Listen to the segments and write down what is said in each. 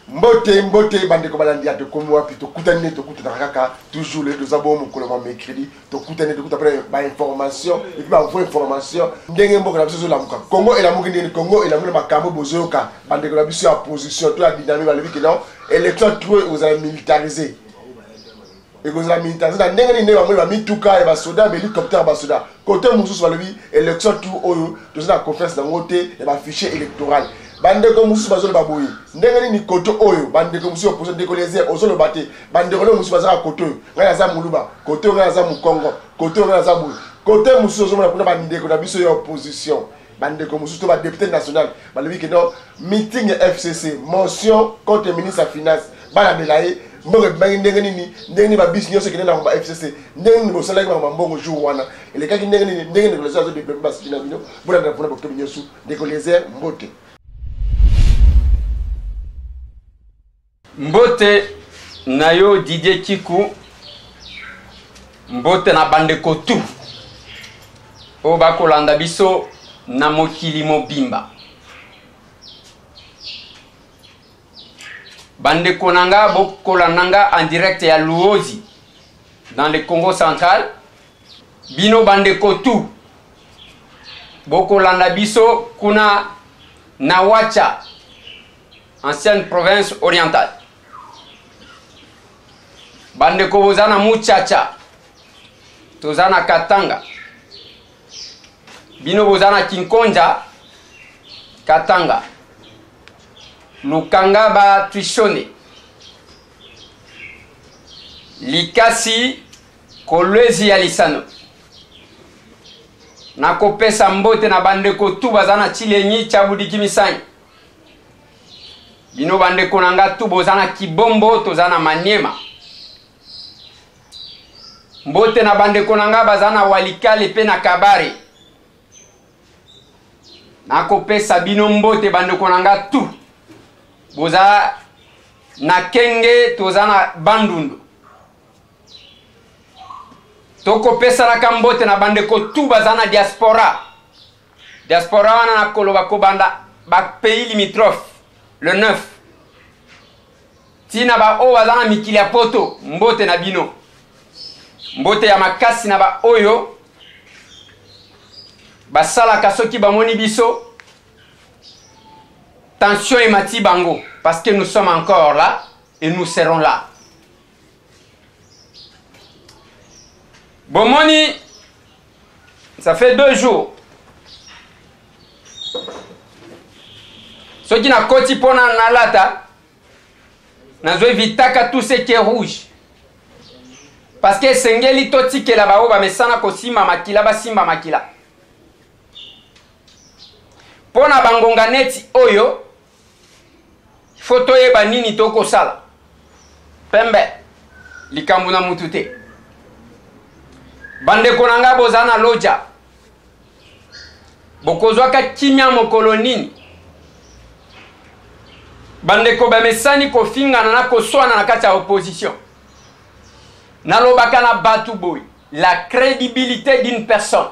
Mbote bande ko balandia to komo wapi to kutane to kutana kaka toujours les deux abos mon koloma mercredi to kutane to kuta après ba information et puis ba vraie information ndenge mboka na biso la muka Congo et la muka ndenge Congo et la muka makambo bozoka bande ko la biso en position toute la dynamique ba levi que non élection tout vous allez militariser et vous allez militariser na ndenge ni ba ba mituka et ba soda ba hélicoptère ba soda côté mususu ba levi élection tout oyo to na conférence na ngote et ba fichier électoral bande ko musu bazolo baboyi ndenge ni koto oyo bande ko musu opposition décoloniser ozolo baté bande ko musu bazaka koto ngaya za muluba koto ngaya za mukongo koto ngaya za boyi kote musu ozomona kuna bande ko na biso ya opposition bande ko musu to ba député national balobi que non meeting FCC motion contre le ministre des finances bana belaye mbongo bangi ndenge ni ba bis nyose kinena ba FCC ndenge ni bosala ba mbongo jour wana ele kaki ndenge ni ko lezo de ba sina bino bona na pona bokebi nyosu décoloniser mbote Mbote na yo Didier Kiku mbote na bandeko tu o bakolanda biso na mokili mobimba bandeko nanga bokolananga en direct ya Luozi dans le Congo central bino bandeko tu bokolanda biso kuna na Wacha ancienne province orientale bandeko bozana Muchacha tozana Katanga bino bozana Kinkonja Katanga Lukanga ba Twishone Likasi Kolwezi ya Lisano na kopesa mbote na bandeko tu bazana Chilenyi Chabudiki Misanyi bino bandeko nanga tu bozana Kibombo tozana Maniema mbote na bandeko nanga bazana Walikale pe na Kabare na kopesa bino mbote bandeko nanga tu boza na Kenge tozana Bandundu toko pesa na kambote na bandeko tu bazana diaspora wana na koloba kobanda ba pays limitrophe le 9 tina ba o bazana mikili ya poto mbote na bino mbote ya makasi na ba oyo basala kasoki bamoni biso tension et mati bango parce que nous sommes encore là et nous serons là. Bomoni, ça fait 2 jours. Ce qui n'a koti pona na lata, na zo vitaka tout ce qui est rouge. Parce que sengeli toti ke la bao ba mesana ko simba makila ba simba makila. Pona bangonga neti oyo foto ye banini toko sala. Pembe likambu na mutute. Bande konanga bozana loja. Bokozwaka kimia mokolo nini. Bande ko bamesani ko fingana na ko swana na kati ya opposition. Nalobaka na batu boy. La crédibilité d'une personne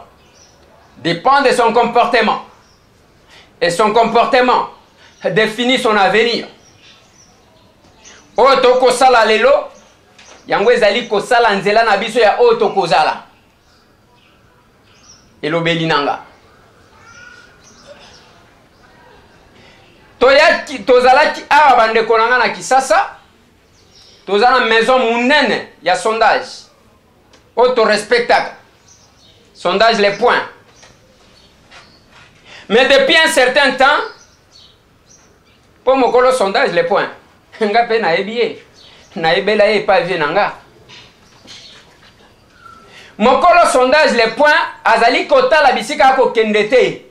dépend de son comportement. Et son comportement définit son avenir. Oyo toko sala lelo yango ezali ko sala nzela na biso ya oyo toko zala. Elobeli nanga. Tozalaki awa bandeko nanga na Kisasa. Tozana maison munene ya sondage. Auto respectaka. Sondage les points. Mais depuis un certain temps, pour mokolo sondage les points. Nga pe na ebie. Na ebela e pa vie nanga. Mokolo sondage les points azali kota la bisika ko kendete.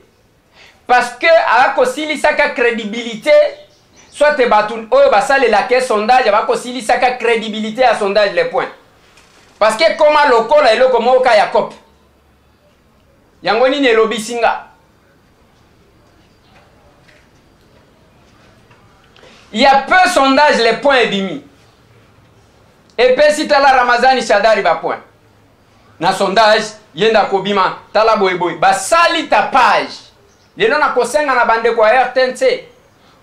Parce que a ko silisaka crédibilité soit te batun oyo basale la ke sondage ba ko silisaka crédibilité à sondage les points. Parce que comment lokola eloko moka ya cop. Yango ni ne lobisinga. Il y a peu sondage les points dimi. Et pe si tala Ramazani Shadari ba point. Na sondage yenda kobima tala boyboy ba sali ta page. Lelo na kosenga na bande kwa RTNC,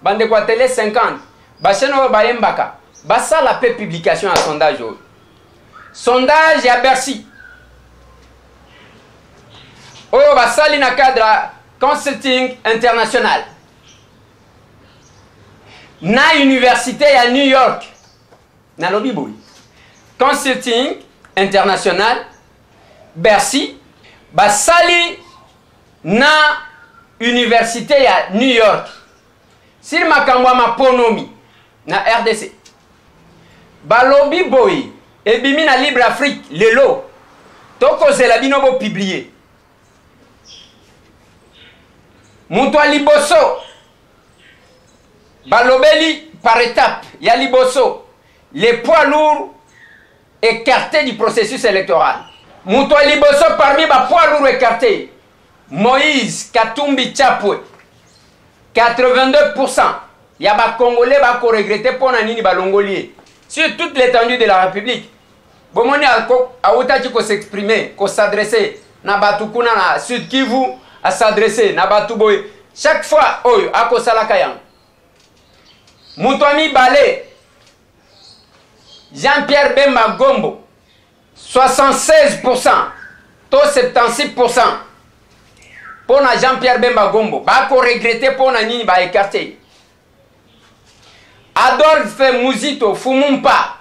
bande kwa télé 50, bacheno bayembaka basala pe publication à sondage oyo. Sondage ya Bercy oyo basali na cadre consulting international na université ya New York na lobi boy consulting international Bercy basali na université ya New York sur makambo maponomi na RDC balobi boy ebimi na Libre Afrique lelo tokozela bino bo publier mutu liboso balobeli par étape ya liboso les poids lourds écartés du processus électoral. Mutu liboso parmi ba poids lourds écartés Moïse Katumbi Chapwe 82%. Ya ba Congolais ba ko regretter pona nini balongolier sur toute l'étendue de la République. Bomoni a utaki ko s'exprimer, ko s'adresser na batukuna na Sud Kivu, à s'adresser na batu boy chaque fois oyo akosalaka yango. Mutuami Balé Jean-Pierre Bemba Gombo 76% to 76% pour na Jean-Pierre Bemba Gombo ba ko regretter pour na nini ba écarté. Adolphe Muzito Fumumpa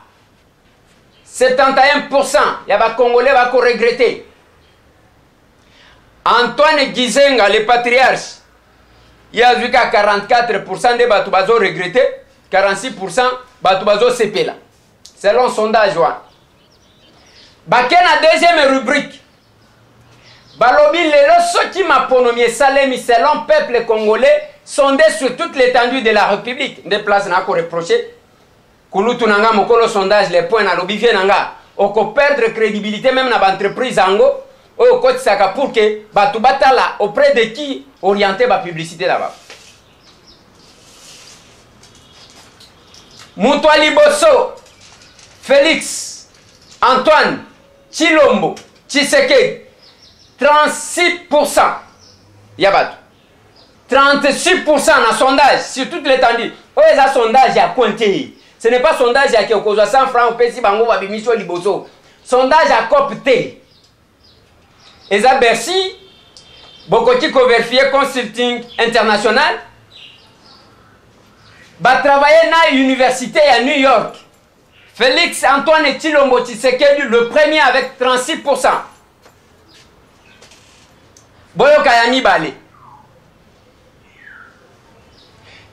71% ya ba Congolais ba ko regretter. Antoine Gizenga le patriarche il y a vu qu'à 44% des batu bazo regretter, 46% batu bazo sepela. Selon sondage wa. Bakena deuxième rubrique. Balobi lelo soki maponomi salemi selon peuple congolais sondé sur toute l'étendue de la République. Des places na ko reprocher. Kulutu nanga mokolo sondage les points na lobi vie nanga. Oko perdre crédibilité même na entreprise ango. Oyo kotisaka pour que batu batala auprès de qui orienter ba publicité là-bas. Mutu liboso Félix Antoine Chilombo Tshisekedi 36% Yabatu 36% na sondage sur toute l'étendue. Oyo eza sondage ya compté. Ce n'est pas sondage ya kokozwa 100 francs pesi bango ba bimisho liboso. Sondage à copté. Eza Bercy Bokoti ko vérifier consulting international ba travailler na université à New York. Félix Antoine Tshilombo Tshisekedi le premier avec 36%. Boyoka Yami Balé.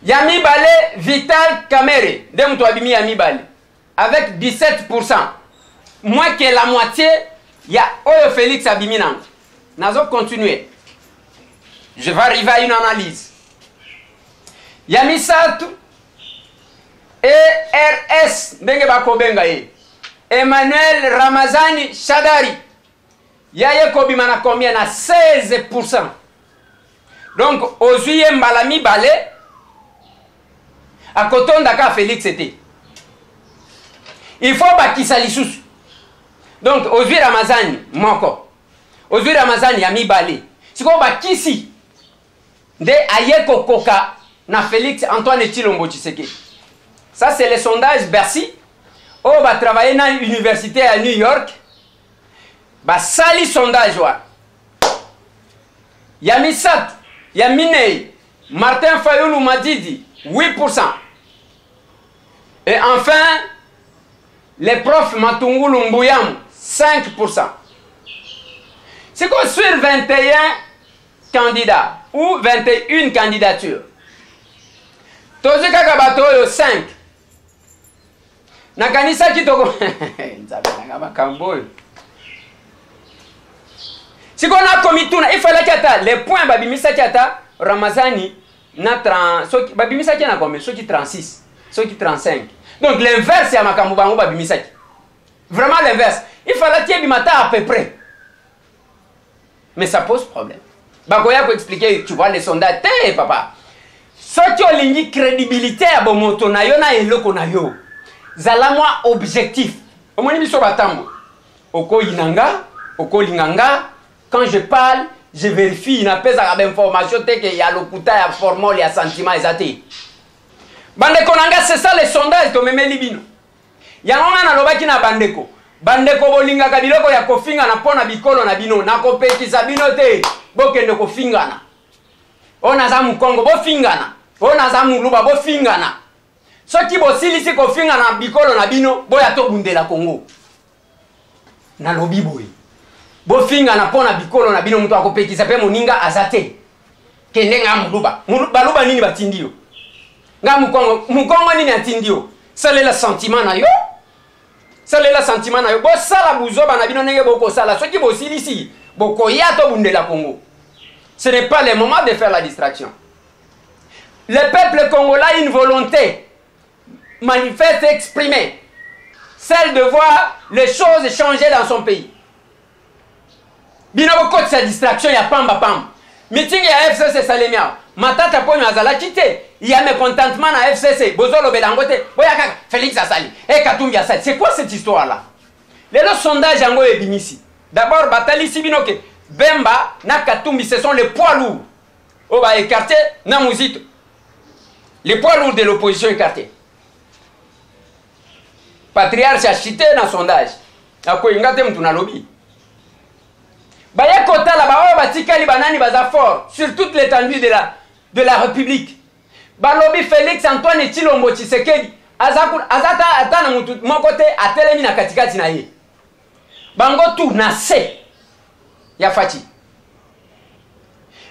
Yami Balé Vital Kamere de Mutwabimi Yami Balé avec 17%. Moins que la moitié il y a Oyo Félix Abiminang. Nazo continuer. Je vais arriver à une analyse. Yami Satou ERS Ndenge Bakobengaye. Emmanuel Ramazani Shadari. Yaye Kobimana combien na 16%. Donc Ozuye Mbalami Balé à Koton Daka Félix était. Il faut bakisa lisusu. Donc Ozuye Ramazani moko. Ozuye Ramazani Yami Balé. Siko bakisi de Ayeko Koka na Félix Antoine Tshilombo Tshisekedi. Ça c'est le sondage Bercy. On va travailler dans l'université à New York. Bah sali sondage wa. Yami Sat, Yaminei, Martin Fayoulou Madidi 8%. Et enfin les profs Matungulu Mbuyam 5%. C'est qu'on sur 21 candidats ou 21 candidatures. Tozi Kakabato 5. Nakanisa kitoko. Si on a commis tout, il fallait qu'il les points Babimisa Kiata, Ramazani, Babimisa Kiana combien? Ceux qui 36, ceux qui 35. Donc l'inverse c'est à Makamoubango Babimisa. Vraiment l'inverse. Il fallait qu'il y ait du matin à peu près. Mais ça pose problème. Bakoya pour expliquer, tu vois les sondages, papa. Ceux qui ont une crédibilité à Bomoto na yo na eloko na yo. Zala moi objectif. Au moins biso batambo. Oko inanga, oko linganga. Quand je parle, je vérifie, il n'a pas d'information, il y a le couteau, il y a formol, il y a sentiment, il y a Bandeko nanga, c'est ça les sondages to meme libino. Yango nga nalobaki na bandeko. Bandeko bolinga kabiloko ya kofinga na pona bikolo na bino. Na kopekisa bino te. Bokende kofingana. Ona za mukongo bofingana. Ona za muluba bofingana. Soki bosilisi kofingana bikolo na bino, boya to bundela Congo. Na lobi boy. Bofingana pona bikolo na bino muto akopekisa pe moninga azate. Kende nga muluba. Baluba nini batindio? Nga mukongo nini atindio? Sale la sentiment na yo. Sale la sentiment na yo. Bo sala buzoba na bino nenge boko sala. Soki bosilisi boko yato bundela Congo. Ce n'est pas le moment de faire la distraction. Le peuple congolais a une volonté manifeste et exprimée. Celle de voir les choses changer dans son pays. Bino boko sa distraction ya pamba pamba. Meeting ya FCC Salemia. Matata ponyo azala kite. Il y a mécontentement à FCC. Bozolo Belangote. Boyaka Félix Asali. Et Katumbi Asali. C'est quoi cette histoire-là? Les sondages en et Binisi. D'abord, Batali Sibinoke. Bemba, na Katumbi, ce sont les poids lourds. On va écarter, na Mouzito. Les poids lourds de l'opposition écartés. Patriarche a chité dans le sondage. A quoi ingate mtuna lobby. Baya kota la ba batika li banani baza fort sur toute l'étendue de la République. Balobi Félix Antoine Tshilombo Tshisekedi azata atana mutu mokote atelemi na katikati na ye. Bango tout na se ya fati.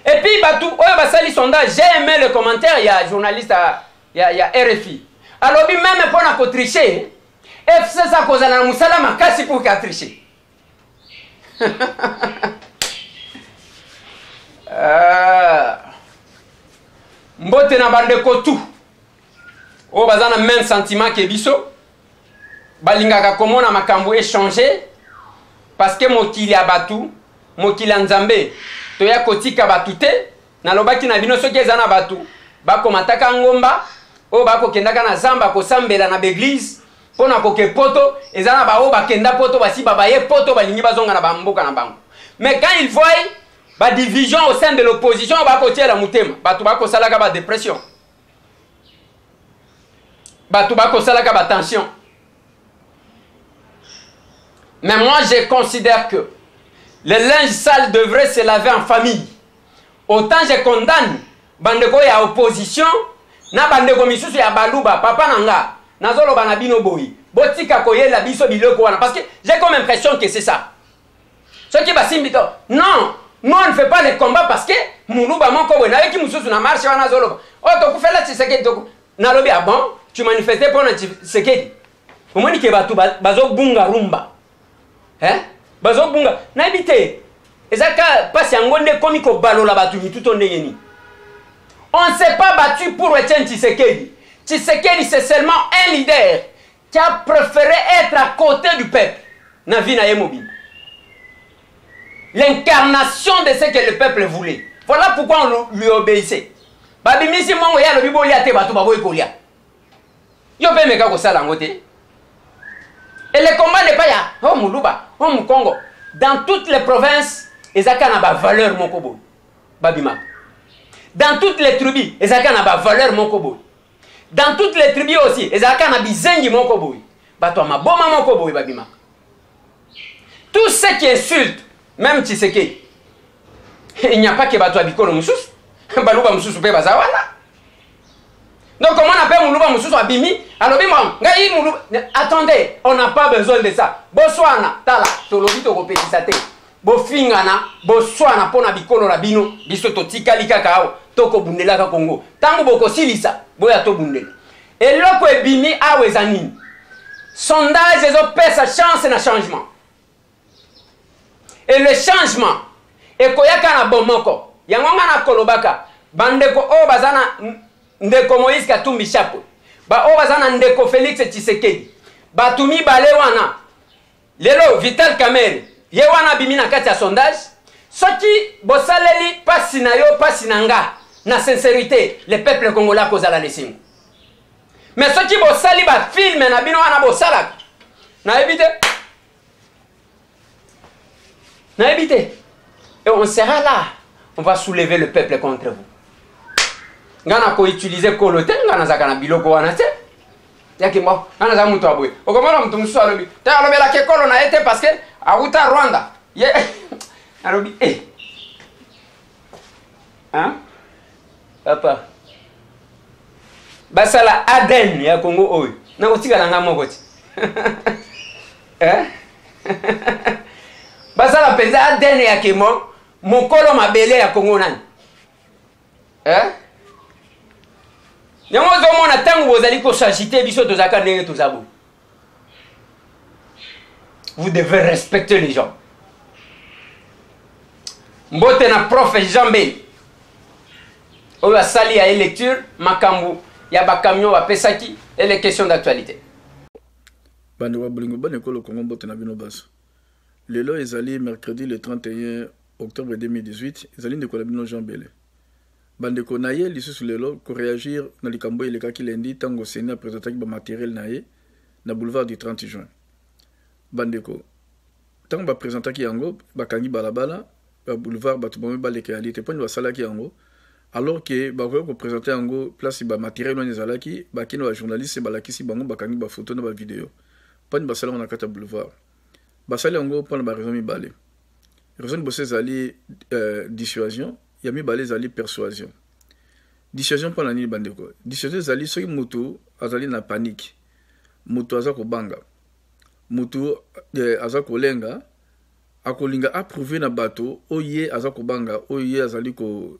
Et puis batu oyo basali sondage, j'ai aimé le commentaire, il y a journaliste il y a RFI. Alobi même pour na ko tricher. FC sa kozala na musala makasi pour ka tricher. Mbote na bandeko tout. O bazana même sentiment que biso. Balingaka komona makambo échanger parce que mokili abatu, mokili nzambe to ya kotika batute na lobaki na bino soki ezana batu bako mataka ngomba o bako kendaka na zamba ko sambela na l'église pona ko ke poto ezana ba o bakenda poto basi babaye poto balingi bazonga na bamboka na bango. Mais quand ils voient ba division au sein de l'opposition bako tiela mutema batu bako salaka ba dépression. Batu bako salaka ba tension. Mais moi je considère que le linge sale devrait se laver en famille. Autant je condamne bandeko ya opposition na bandeko misusu ya baluba papa nanga nazolo banabino boyi botika koyela biso biloko wana parce que j'ai comme impression que c'est ça. Ce qui va simbito non, nous on ne fait pas les combats parce que muluba moko bwe na yeki mususu na marche wana zolo o to kufela Tshisekedi to na lobi ah bon tu manifestais pour Tshisekedi omoni ke batu bazo bunga rumba hein bazo bunga na ebite ezaka pasi yangonde komiko balola batu mituto ndenge ni. On ne s'est pas battu pour Etienne Tshisekedi. Tshisekedi c'est seulement un leader qui a préféré être à côté du peuple. Na vie na yemobi. L'incarnation de ce que le peuple voulait. Voilà pourquoi on lui obéissait. Babimisi mongo ya lobi bolia te batu baboy kolia. Yo pe meka ko sala ngote. Et le combat n'est pas ya oh muluba, oh mukongo. Dans toutes les provinces, ezaka na ba valeur mokobo. Babima. Dans toutes les tribus, ezaka na ba valeur mokobo. Dans toutes les tribus aussi, ezaka na bizengi mokobo. Bato ma boma mokobo babima. Tous ceux qui insultent même Tshisekedi. Il n'y a pas que bato abikolo mususu. Baluba mususu pe bazawala. Donc comment on appelle muluba mususu abimi? Alors bima ngai muluba attendez, on n'a pas besoin de ça. Boswana tala tolobi to kopekisa te. Bofingana boswana pona bikolo la bino biso to tikali kakao toko bundela ka Congo. Tango boko silisa boya to bundela. Et loko ebimi awezanini. Sondage ezo pesa chance na changement. Et le changement ekoyaka na bomoko. Yango na kolobaka bandeko o bazana ndeko Moïse Katumbi Chapo. Ba o bazana ndeko Félix Tshisekedi. Batumi bale wana. Lelo Vital Kamerhe ye wana bimi na kati ya sondage. Soki bosaleli pasi na yo pasi nanga na sincérité le peuple congolais kozala lesingo. Mais soki bosali ba film na bino wana bosala na éviter. Na éviter. Et on sera là. On va soulever le peuple contre vous. ngana ko utiliser kolo te ngana zaka na biloko wana te yaki mo ngana za mutu abwe okomona mutu musu alobi te alobela ke kolo na ete parce que aruta Rwanda ye alobi hein papa basala Aden ya Congo oyo na otika na ngamo koti basala penza Aden ya kemo mokolo mabele ya Congo nani yango ozomona ntango bozali kosagite biso tozalaka ndenge tozabo. Vous devez respecter les gens. Mbote na prof Jean Mbeli oyo asali ya lecture makambo ya bakamyo bapesaki et les questions d'actualité. Bande wa bolingo bane ko le Congo mbote na bino baso. Lelo ezali mercredi le 31 octobre 2018 ezali ndeko la bino Jean Mbeli. Bandeko na ye lisusu lelo ko réagir na likambo elekaki lendi tango Sénat présentaki ba matériel na ye na boulevard du 30 juin. Bandeko tango ba présentaki yango bakangi balabala ba boulevard batu bombe baleka réalité point ba salaki yango alors que ba ko présenter yango place ba matériel wana ezalaki ba kino ba journaliste balakisi bango bakangi ba photo na ba vidéo point ba sala na kata boulevard ba sala yango point ba raison mibale raison bosse ezali dissuasion ya mibale ezali persuasion. Dissuasion pour la nini bandeko. Dissuasion ezali soki mutu azali na panique. Mutu aza kobanga. Mutu aza kolenga akolinga approuver na bato oye aza kobanga oye azali ko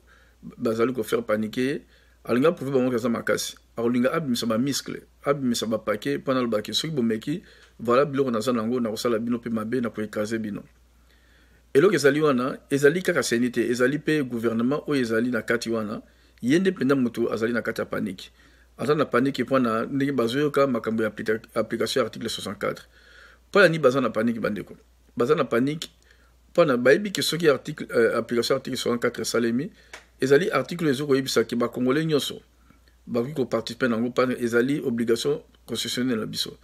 faire paniquer alinga approuver bango kaza makasi. Akolinga abimisa ba muscle, abimisa ba paquet pendant le baquet soki bomeki voilà biloko na zanango na kosala bino pe mabe na ko écraser bino. Eloko ezali wana ezali kaka senite ezali pe gouvernement o ezali na kati wana yende penda mutu azali na kati ya panique aza na panique pona ndenge bazoyoka makambo ya application article 64 pona ni baza na panique bandeko baza na panique pona bayebi ke soki article application article 64 salemi ezali article ezoko yebisa ke ba congolais nyonso bakoki ko participer nango pa ezali obligation constitutionnelle na biso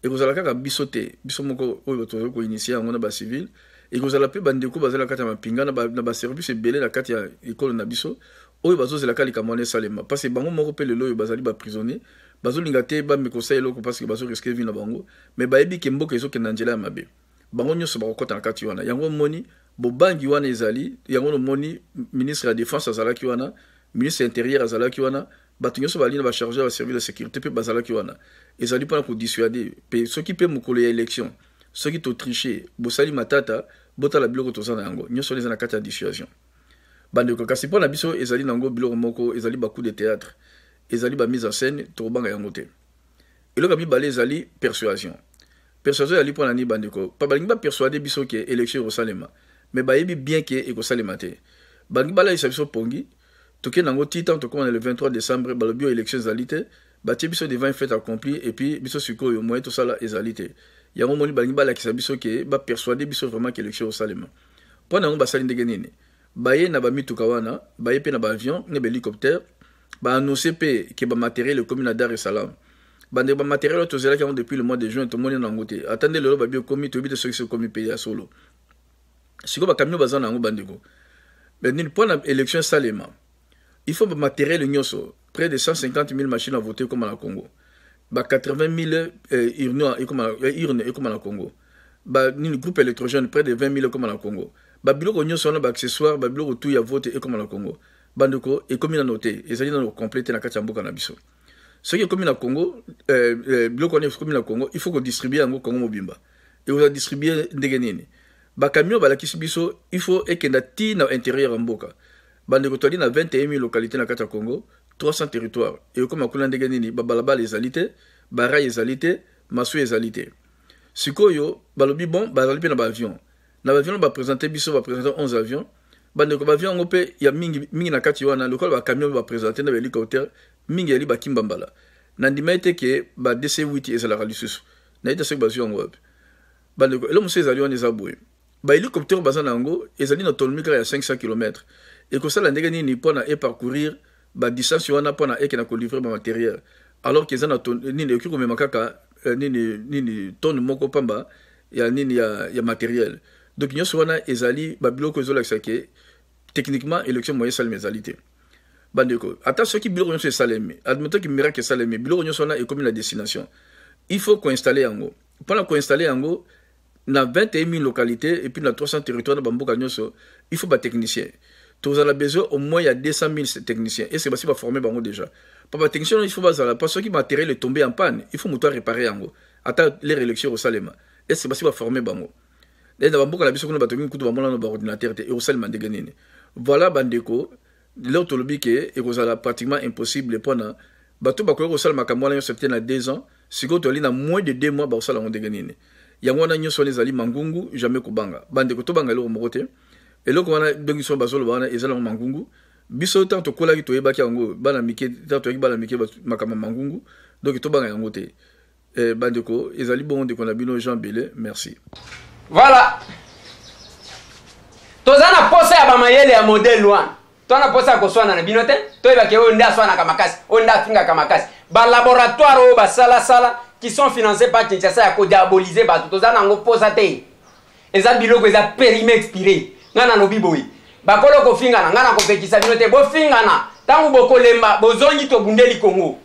et kozala kaka biso te biso moko oyo tozo ko initier yango na ba civil et vous allez bandeko bazala kati ya mapinga na ba service belé la kati ya école na biso oyo bazozela kali kamone salema parce que bango moko pe lelo bazali ba prisonnier bazolinga te ba me conseil loko parce que bazo risquer vie na bango mais bayebi ke mboka ezo kenda njela ya mabe bango nyonso bakokota na kati wana yango moni bobangi wana ezali yango no moni ministre de la défense azalaki wana ministre intérieur azalaki wana bato nyonso bali na ba chargeur ya service de sécurité pe bazalaki wana ezali pas pour dissuader pe ceux qui pe mokolo ya élection ceux qui t'ont triché bosali matata bota la biloko tozana yango nyonso les na kati ya dissuasion bandeko kasi pona biso ezali nango biloko moko ezali ba coup de théâtre ezali ba mise en scène to banga yango te eloko mibale ezali persuasion ezali pona ni bandeko pa balingi ba persuader biso ke élection rosalema mais bayebi bien ke ekosalema te bangi bala isa biso pongi toke nango titan to comme le 23 décembre balobio élection ezali te batie biso devant un fait accompli et puis biso sikoyo moyen to sala ezali te yango moni balingi balakisa biso ke ba persuader biso vraiment que élection osalema pona ngo basali ndenge nini baye na ba mituka wana baye pe na ba avion ne ba hélicoptère ba annoncer pe ke ba matériel comme na Dar es Salaam bande ba matériel to zela ki depuis le mois de juin to moni na ngote attendez le ba bio komi to bi de ce komi pays ya solo siko ba camion bazana ngo bandeko ben ni pona élection salema il faut ba matériel nyonso près de 150 000 machines à voter comme na Congo ba 80 000 urnes et comme na Congo ba ni groupe électrogène près de 20 000 comme na Congo ba biloko nyonso na ba accessoire ba biloko tout ya vote et comme na Congo bandeko et comme na noté ezali na compléter na kati ya mboka na biso ce qui est comme na Congo biloko na comme na Congo il faut qu'on distribue yango Congo mobimba et vous a distribuer ndenge nini ba camion ba la kisi biso il faut ekenda ti na intérieur mboka bandeko to na 21 000 localités na kati ya Congo 300 territoires et comme akula ndenge nini ba balabala ezalité ba rail ezalité masu ezalité sikoyo balobi bon bazali pe na ba avion na ba avion ba présenter biso ba présenter 11 avions bandeko ba avion ngope ya mingi na kati wana lokola ba camion ba présenter na ba hélicoptère mingi yali ba kimbambala na ndima ete ke ba DC8 ezala lisusu na ete se ba avion ngope bandeko elo muso ezali wana ezabwe ba hélicoptère bazana ngo ezali na autonomie ya 500 km et que ça la ndenge nini pona e parcourir ba distance wana pona e ke na ko livrer ba matériel alors que ezana nini ekiko mema kaka nini tonne moko pamba ya nini ya matériel donc nyonso wana ezali ba biloko ezolakisa ke techniquement élection moyen sale mesalité bandeko ata soki biloko nyonso esalemi admettons que miracle esalemi biloko nyonso wana ekomi la destination il faut koinstalle yango mpona koinstalle yango na 21 000 localités et puis na 300 territoires na bamboka nyonso il faut batechnicien tozala besoin au moins il y a 200 000 techniciens et c'est basi baformer bango déjà papa technicien il faut bazala parce que matériel est tombé en panne il faut moto réparer yango ata les élections au salema et c'est basi baformer bango et na bamboka la biso kuna bato kutu bamona na ba ordinateur te et au salema ndenge nini voilà bandeko là tolobi ke ekozala pratiquement impossible pona bato bakoya kosala makambo wana nyonso te na 2 ans sikoyo toli na moins de 2 mois bakosala yango ndenge nini yango wana nyonso wana ezali mangungu jamais kobanga bandeko tobanga eloko moko te eloko wana ndenge so bazoloba wana ezala mangungu biso tant tokolaki toyebaki yango bana mike tant toyaki bana mike makambo mangungu donc tobanga yango te bandeko ezali bon ndeko na bino Jean Belé merci. Voilà. Tozana posa ya bamayele ya modèle wana. Tona posa koswana na binote, toyeba ke onda swana kamakasi, onda finga kamakasi. Ba laboratoire o ba sala qui sont financés par Kinshasa ya ko diaboliser ba tozana ngo posa te. Eza biloko eza périmé expiré. Ngana no biboyi. Ba kolo ko finga na ngana ko pekisa binote bo finga na. Tangu bokolemba bozongi to bundeli Congo.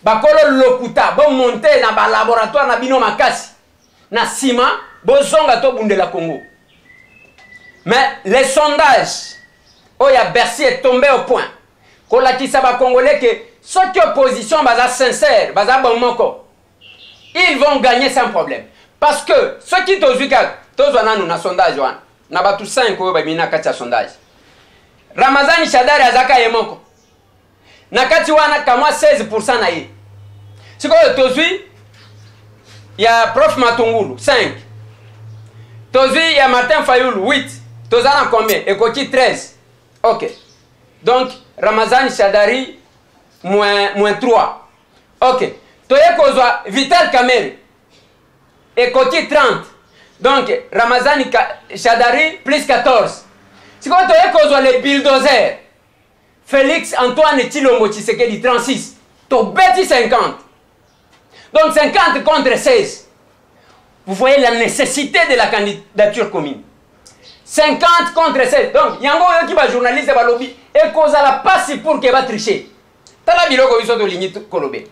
Ba kolo lokuta bo monter na ba laboratoire na bino makasi. Na sima bozonga to bundela Congo. Mais les sondages, oh, y a Bercy est tombé au point. Qu'on a dit ça va congolais que ceux qui opposition baza sincère, baza bon moko, ils vont gagner sans problème. Parce que ceux qui tozuka, tozwana nous na sondage wan, na batu 5 ko ba mina kati ya sondage. Ramazani Shadari azaka yemoko. Na kati wana kama 16% na ye. Siko tozui ya Prof Matungulu 5. Tozui ya Martin Fayulu 8. Tozana combien? Ekoti 13. Ok. Donc, Ramazani Shadari, moins 3. Ok. Toye kozwa Vital Kamerhe. Ekoti 30. Donc, Ramazani Shadari, plus 14. Si quand toye kozwa les bulldozers, Félix Antoine Tshilombo Tshisekedi, 36. To beti 50. Donc, 50 contre 16. Vous voyez la nécessité de la candidature commune. 50 contre 16. Donc, yango qui va journaliste va lobby et cause à la passe pour que va tricher. Tala biloko biso to ligni kolobe.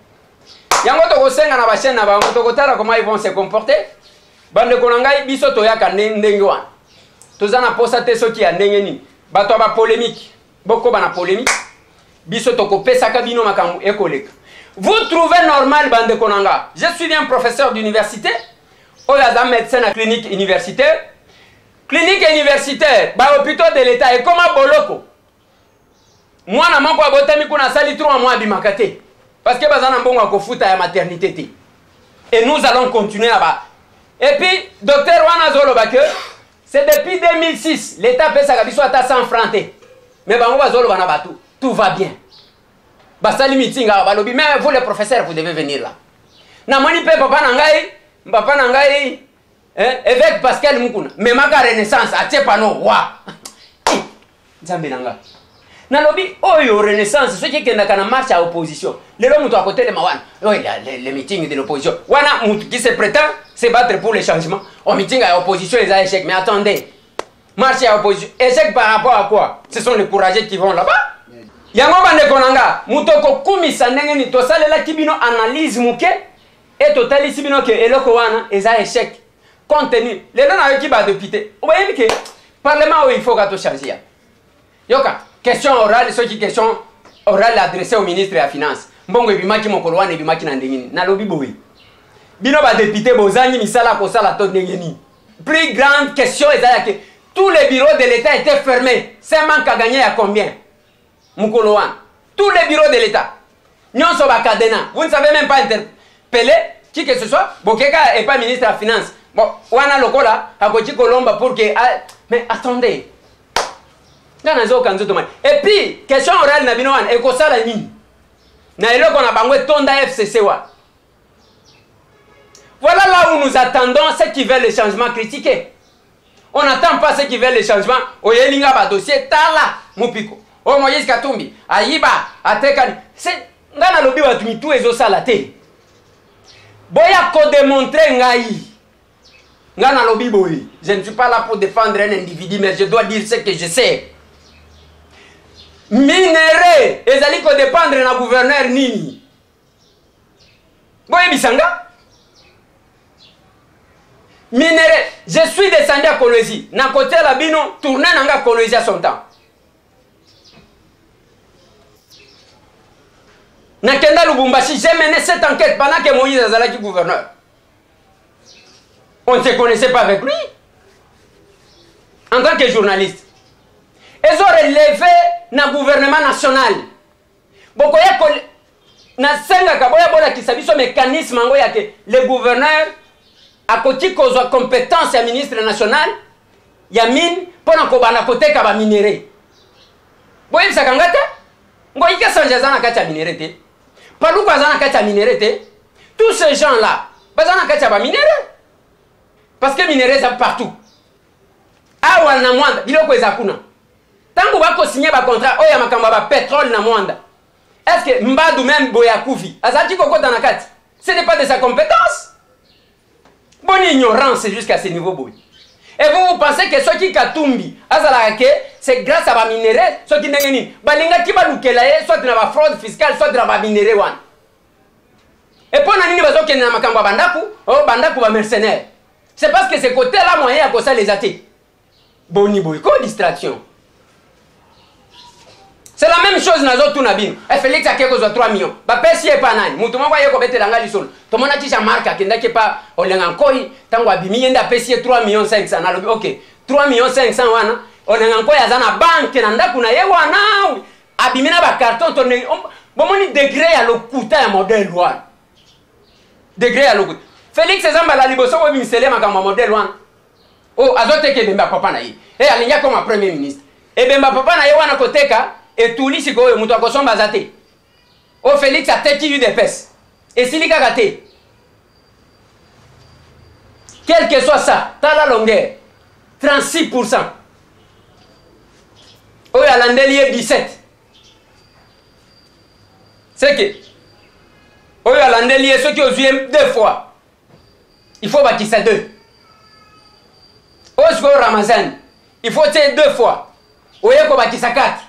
Yango to ko senga na ba chaîne na ba to ko tara comment ils vont se comporter. Bande konanga biso to yaka ndenge wana. Tozana posa te soki ya ndenge ni. Bato ba polémique. Boko bana polémique. Biso to ko pesa ka bino makambu ekoleka. Vous trouvez normal bande konanga? Je suis un professeur d'université. Oya médecin à clinique universitaire. Clinique universitaire, ba hôpital de l'État et comment boloko. Moi na moko abotami kuna sali 3 mois bimakate. Parce que bazana mbongo akofuta ya maternité te. Et nous allons continuer là-bas. Et puis docteur Wana Zolo Bake, c'est depuis 2006, l'État paie sa kabiso ata 100 francs te. Mais bango bazolo bana batu, tout va bien. Basali meeting ba lobi, mais vous les professeurs vous devez venir là. Na moni pe papa nangai évêque Pascal Mukuna, mais ma renaissance, a tchepano roi. Nzambe nanga. Na lobi, oyo renaissance, ceux qui est dans marche à opposition. Les hommes à côté de Mawan, les meetings de l'opposition. Wana qui se prétend se battre pour le changement. Au meeting à opposition, ils ont échec. Mais attendez, marche à opposition. Échec par rapport à quoi? Ce sont les courageux qui vont là-bas. Yango bande konanga, mutoko kumisa ndenge ni tosalela kibino analyse muke et totali sibino ke eloko wana eza échec. Contenu. Les gens avec qui va député. Vous voyez que parlement où il faut que tout change. Yoka, question orale, ceux qui question orale adressée au ministre de la Finance. Mbongo ebimaki mokoloane ebimaki na ndengini. Na lobi boy. Bino ba député bozangi misala ko sala to ndengini. Plus grande question est que tous les bureaux de l'État étaient fermés. C'est un manque à gagner à combien? Mokoloane. Tous les bureaux de l'État. Nyonso ba cadena. Vous ne savez même pas interpeller qui que ce soit. Bokeka est pas ministre de la Finance. Bon, wana lokola akoti kolomba pour que mais attendez. Et puis question orale na bino wana ekosala nini? Na eloko na bango tonda FCC wa. Voilà là où nous attendons ceux qui veulent le changement critiquer. On n'attend pas ceux qui veulent le changement. Oyelinga ba dossier tala mupiko. O Moïse Katumbi, ayiba, atekani. C'est ngana lobi wa tumitu ezo sala te. Boya ko démontrer ngai. Je ne suis pas là pour défendre un individu, mais je dois dire ce que je sais. minere ezali ko dépendre na gouverneur nini boye bisanga minere je suis descendu à Kolwezi na côté la bino tourner nanga Kolwezi à son temps na kenda Lubumbashi j'ai mené cette enquête pendant que Moïse azalaki gouverneur on ne se connaissait pas avec lui en tant que journaliste. Ils ont relevé na gouvernement national. Boko ya na senga kaboya bola kisabiso mécanisme ngo ya ke le gouverneur a koti kozwa compétence ya ministre national ya mine pona ko bana koteka ba minéré. Boye sakangata ngo ika sanja zana kati ya minéré te. Paluko zana kati ya minéré te. Tous ces gens là bazana kati ya ba minéré. Parce que minéré ça partout. Awa na mwanda biloko ezakuna. Tango bako signer ba contrat oya makamba ba pétrole na mwanda. Est-ce que Mbadu même Boyakuvi azaki koko dans la carte? Ce n'est pas de sa compétence. Bonne ignorance jusqu'à ce niveau boy. Et vous pensez que ceux qui katumbi azalake c'est grâce à ba minéraux, ceux qui n'engeni balinga ki ba lukela soit na ba fraude fiscale soit na ba minéraux wan. Et pour nani bazo kena makamba bandaku, oh bandaku ba mercenaires. C'est parce que ce côté là moyen à cause les athées. Boni boy, quoi distraction. C'est la même chose nazo tunabino. Et Félix akeko zo 3 millions. Ba pesi e pa nani. Mutu mwa yeko betela ngali solo. To mona tisha marka kenda ke pa olenga nkoi tango abimi yenda pesi e 3 millions 500 na lobi. OK. 3 millions 500 wana olenga nkoi azana banque na ndaku na ye wana. Abimi na ba carton to ne bomoni degré ya lokuta ya modèle wana. Degré ya lokuta. Félix ezamba la liboso ko bimisele makamba modèle wana. Oh azote ke bemba papa na ye. Et alinya comme premier ministre. Et bemba papa na ye wana koteka et tout li siko mutu akosomba zate. O Félix a tête eu des pèses. Et si li kagate. Quel que soit ça, t'as la longueur 36%. O ya landeli 17. C'est que o ya landeli ceux qui osent 2 fois. Il faut bâtir ça 2. Osgo Ramazan, il faut tirer 2 fois. O yeko bâtir ça 4.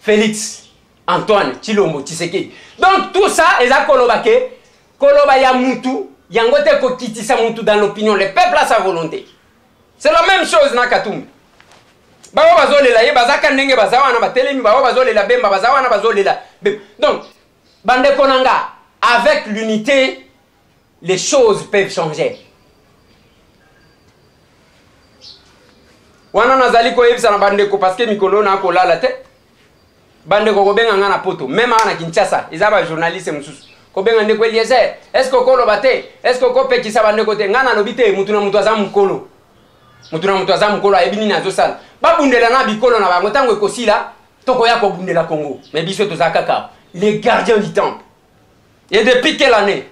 Félix, Antoine, Chilombo, Tshisekedi. Donc tout ça, ils ont kolobake, koloba ya mutu, yangote ko kitisa mutu dans l'opinion. Le peuple a sa volonté. C'est la même chose na Katumbi. Bawa bazolela ye bazaka ndenge bazawa na batelemi bawa bazolela bemba bazawa na bazolela. Donc bande konanga, avec l'unité, les choses peuvent changer. Wana nazali ko yebisa na bande ko parce que mikolo na ko lala te. Bande ko benga ngana poto même ana Kinshasa izaba journaliste mususu ko benga ndeko Eliezer est-ce que ko lobate est-ce que ko pekisa bande ko te ngana lobite mutu na mutu azamu kolo ayebini na zosala babundela na bikolo na bango tango ekosila toko ya ko bundela Congo mais biso tozakaka les gardiens du temple et depuis quelle année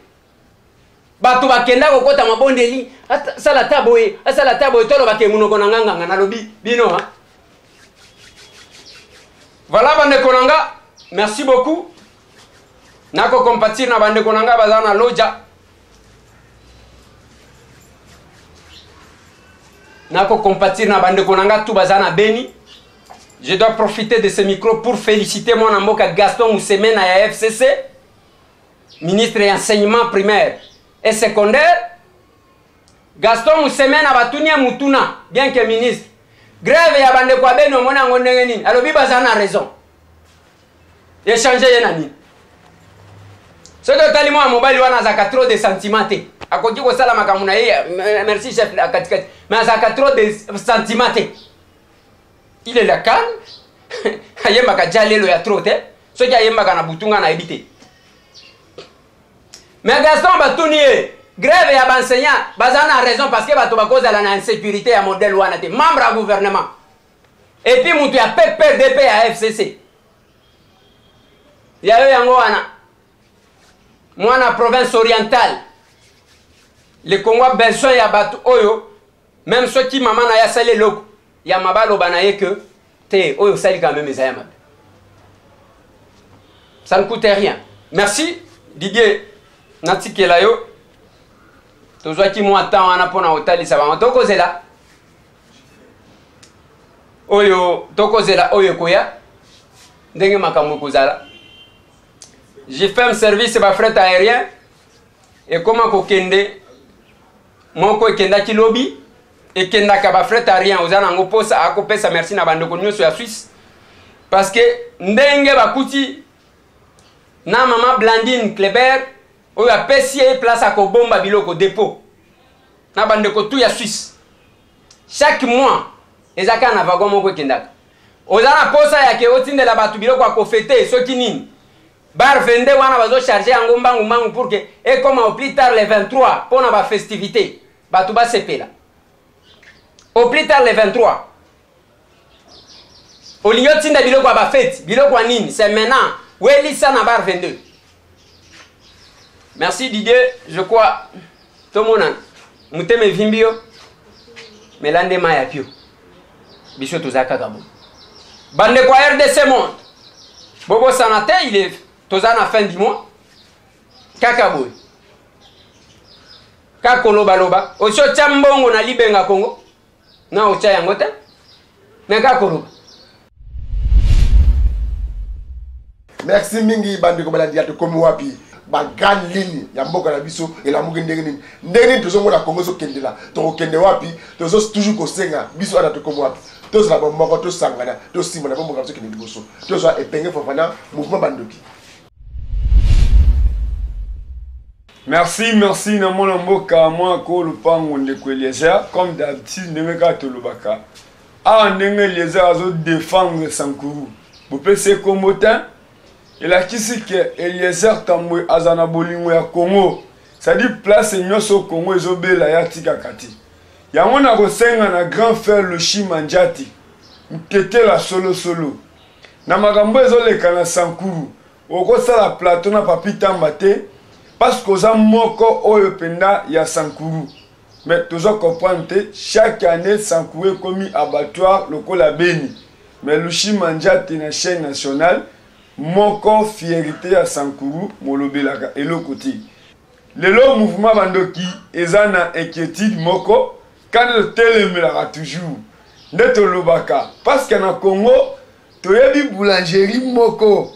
bato bakenda ko kota mabondeli sala taboye tolo bake munoko na nganga na lobi bino ha. Voilà bande konanga, merci beaucoup. Nako compatir na bande konanga bazana loja. Nako compatir na bande konanga tout bazana Beni. Je dois profiter de ce micro pour féliciter mon amboka Gaston Moussemena ya FCC, ministre de l'enseignement primaire et secondaire. Gaston Moussemena batunia mutuna bien que ministre. Grève ya bande kwa Beni omona ngondenge nini alobi bazana raison échanger ye nani soki otali mwa mobali wana azaka trop de sentiments te akoki kosala makambo na ye merci chef akatikati mais azaka trop de sentiments te il est la calme ayembaka jalelo ya trop te soki ayembaka na butunga na yebi te mais Gaston batuni ye grève ya benseignant bazana raison parce que bato bakozala na insécurité ya modèle wana te membre ya gouvernement et puis mutu ya PPDP ya FCC ya yo yango wana mwana province orientale le Congo a besoin ya bato oyo même ceux qui maman na ya sale loko ya mabalo banaye que te oyo sali quand même ezaya mabe ça ne coûte rien. Merci Didier natikela yo tozwaki mwa temps wana pona otalisa bango tokozela oyo koya ndenge makambo kozala. J'ai fait un service ba fret aérien et comment kokende moko ekenda ki lobby ekenda ka ba fret aérien ozana ngo posa akopesa merci na bandeko nyonso ya Suisse parce que ndenge bakuti na mama Blandine Kleber oyo apesi place à kobomba biloko dépôt na bandeko tout ya Suisse chaque mois ezaka na wagon moko ekendaka ozana posa yake otindela batu biloko akofete soki nini bar vende wana bazo charger yango mbangu mbangu pour que et comme au plus tard le 23 pour na ba festivité batu ba sepela au plus tard le 23 au lieu tinda biloko ba fête biloko nini c'est maintenant welisa na bar 22. Merci Didier, je crois tout le monde muteme vimbio melande maya pio biso tozaka kabo bande kwa RDC monde bobo sanate il est tozana fin du mois kakaboy kakoloba loba osho chambongo na libenga Congo na ocha yango te na kakoloba. Merci mingi bandi ko balandi ato komi wapi ba grande ligne ya mboka na biso ela mugi ndenge tozo na Congo so kendela to kende wapi tozo toujours ko senga biso ana to komi wapi tozo la bomoko to sangana to simona bomoko so kende liboso tozo epenge fofana mouvement bandoki. Merci na mon mboka moi ko lupango ndeko Eliezer comme d'habitude ndenge to lobaka a ndenge Eliezer azo défendre Sankuru bo pese komota et la kisi que Eliezer Tambwe azana bolingo ya Congo ça dit place nyoso Congo ezobela ya tika kati yango na kosenga na grand frère Lushima Njati mtete la solo na makambo ezoleka na Sankuru okosala plateau na papita mbate parce que oza moko oyo penda ya Sankuru mais tozo comprendre chaque année Sankuru komi abattoir lokola Beni mais Lushima Njati na chaîne nationale moko fierté ya Sankuru molobelaka elokoti lelo mouvement bandoki ezana inquiétude moko quand le telemelaka toujours ndeto lobaka parce que na Congo toyebi boulangerie moko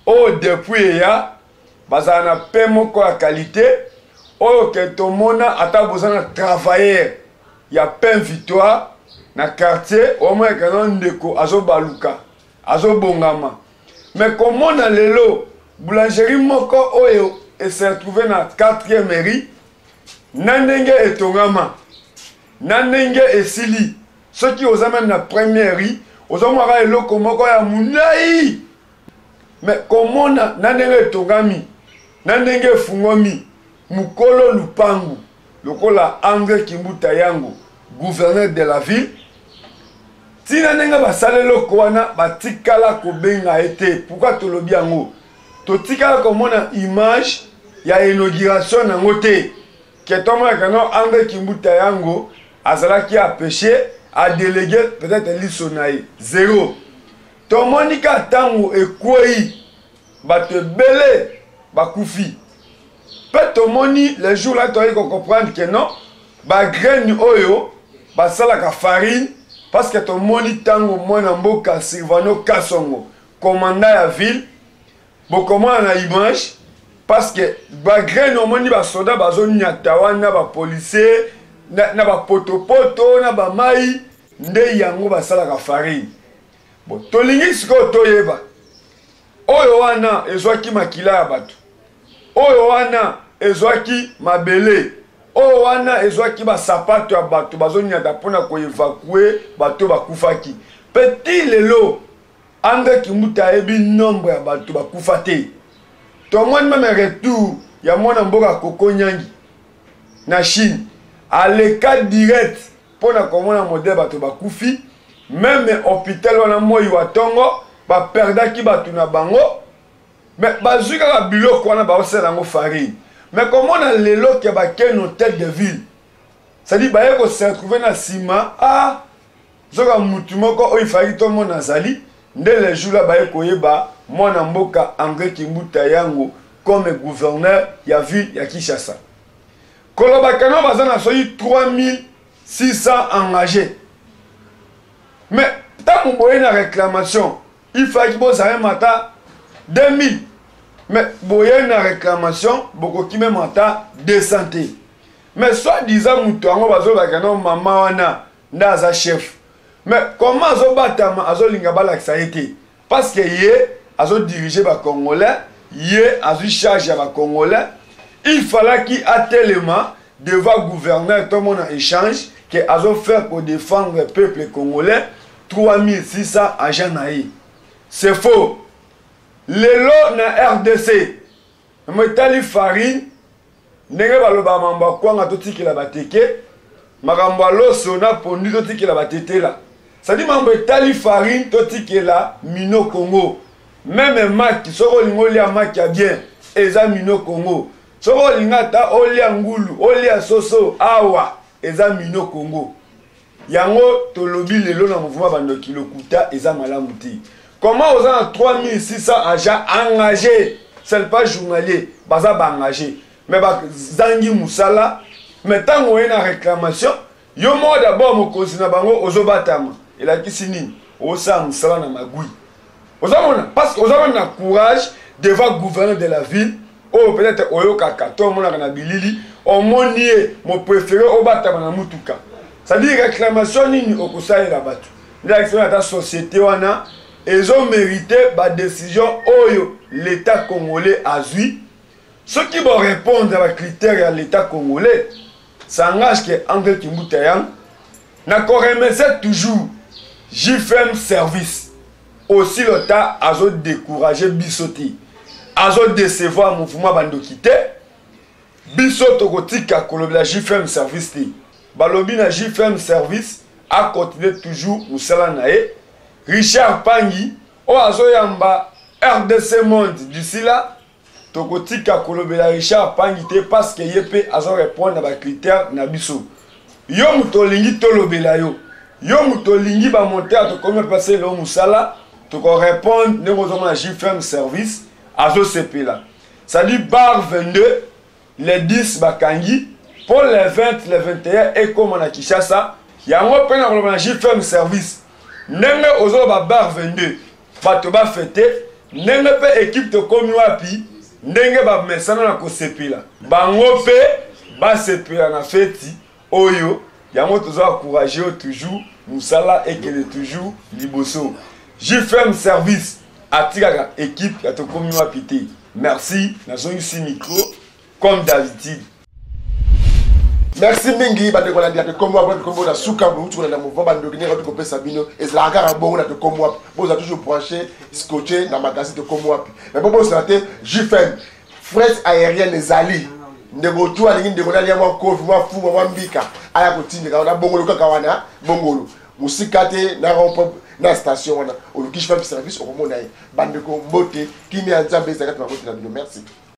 o depuis ya bazana pe moko ya qualité o ke tomona ata bozana travailleur ya pain victoire na quartier au moins kanon ndeko azobaluka azobongama. Mais comment on a lelo boulangerie moko oyo et se retrouvé na 4e mairie nanenge etongama nanenge esili ceux qui osent même na première ri ozomara eloko moko ya munai mais comment na nanenge etongami nanenge fungomi mukolo lupangu lokola André Kimbuta yango gouverneur de la ville tina nenga basale loko wana batikala kobenga ete pourquoi tolobi yango totikala komona image ya inauguration nango te ke tomona kano André Kimbuta yango azalaki a péché a délégué peut-être lisonaye zéro tomoni ka tango ekwei bato belé bakufi pe tomoni les jours là toyi ko comprendre que non ba graine oyo basalaka farine parce que ton moni tango mwana mboka Silvano Kasongo commandant la ville bon comment na image parce que ba graine moni ba soda bazo nyata wana ba policier na ba poto na ba mai nde yango basala ka farine bon tolingi siko toyeba oyo wana ezwaki makila ya bato oyo wana ezwaki mabele o wana ezwaki ba sapato ya bato bazonyata pona ko évacuer bato bakufaki petit lelo André Kimbuta ebi nombre ya bato bakufate to mwana même retour ya mwana mboka Koko Nyangi na Chine à l'écart direct pona komona modèle bato bakufi même hôpital wana moi watongo ba perdaki bato na bango mais bazuka ka biloko wana ba osela ngo farine. Mais comment on a l'élo qui a baqué nos têtes de ville? C'est-à-dire qu'on se retrouve dans le ciment. Ah, ce il fallait que tout le monde azali. Dès les jours là, moi Namboka André Kimbuta yango comme gouverneur, il y a ville, il y a Kinshasa. Kolobakano bazana soyi 3600 engagés. Mais tant qu'on voit une réclamation, il fallait que ça mata 2000. Mais boye na réclamation, beaucoup qui même mata 200. Mais soit disant mouton bazo bakano maman wana ndaza chef. Mais comment azo batama azo linga balakisa été? Parce que yé azo diriger ba Congolais, yé azo charge ba Congolais. Il fallait qu'il a tellement devant gouverner tout le monde en échange que azo faire pour défendre le peuple congolais 3600 agents naï. C'est faux. Les lots na RDC, metali farine, nenge baloba mamba kwanga toti la bateke, magamba lo sona pondu toti la batete là. Ça dit mamba metali farine toti la mino Congo. Même maki soko lingolia maki bien, eza mino Congo. Soko lingata olia ngulu, olia soso awa, eza mino Congo. Yango tolobi lelo na mouvement bandoki lokuta eza malamu ti. Comment aux gens 3600 agents engagés, c'est pas journalier, baza ba engagé. Mais ba zangi musala, mais tant qu'on a réclamation, yo mo d'abord mo kosina bango ozobatama. Et la kisini, osa musala na magui. Ozamona parce que ozamona na courage devant gouverner de la ville. Oh peut-être oyo kaka to mona na bilili, o monie mo préféré obatama na mutuka. Ça dit réclamation nini okosa la batu. L'élection de la société wana ils ont mérité la décision oyo l'État congolais a eu. Ceux qui vont répondre à la critère de l'État congolais, ça engage que André Kimboutayan n'a qu'à remettre toujours JFM service. Aussi l'État a découragé Bissoti, a décevoir le mouvement bandokité. Bissot Ogotika Kolobla JFM service. Balobi na JFM service a continué toujours Moussala Nae. Richard Pangi, o azoyamba RDC Monde d'ici là, tokotika kolobela Richard Pangi te parce que yepé azo répondre à ba critère na biso. Yo mutolingi tolobela yo. Yo mutolingi ba monter to comme passer le musala, to ko répondre ne na JFM service azo CP là. Ça dit bar 22 les 10 bakangi pour les 20 les 21 et comme on a Kinshasa, yango pena kolobela JFM service. Nenge ozo ba bar 22 bato ba fete nenge pe équipe to komi wapi ndenge ba mesana na ko sepila bango pe ba sepila na feti oyo yango tozo encourager toujours musala et qu'elle est toujours liboso. JFM service atika équipe ya to komi wapi te. Merci na zongi micro comme d'habitude. Merci mingi bande ko landia te kombo après kombo na suka bu tu na mouvement bande ni ko pesa bino et la gara bon na te kombo vous a toujours branché scotché na magazine de kombo mais bon ça te JFM fret aérienne ezali ndego tu alingi ndego na liamwa ko mwa fu mwa mbika aya ko tindika na bongolo kaka wana bongolo musika te na rompo na station wana oluki JFM service au moment na bande ko mbote kimi anzambe zakati na ko na bino merci.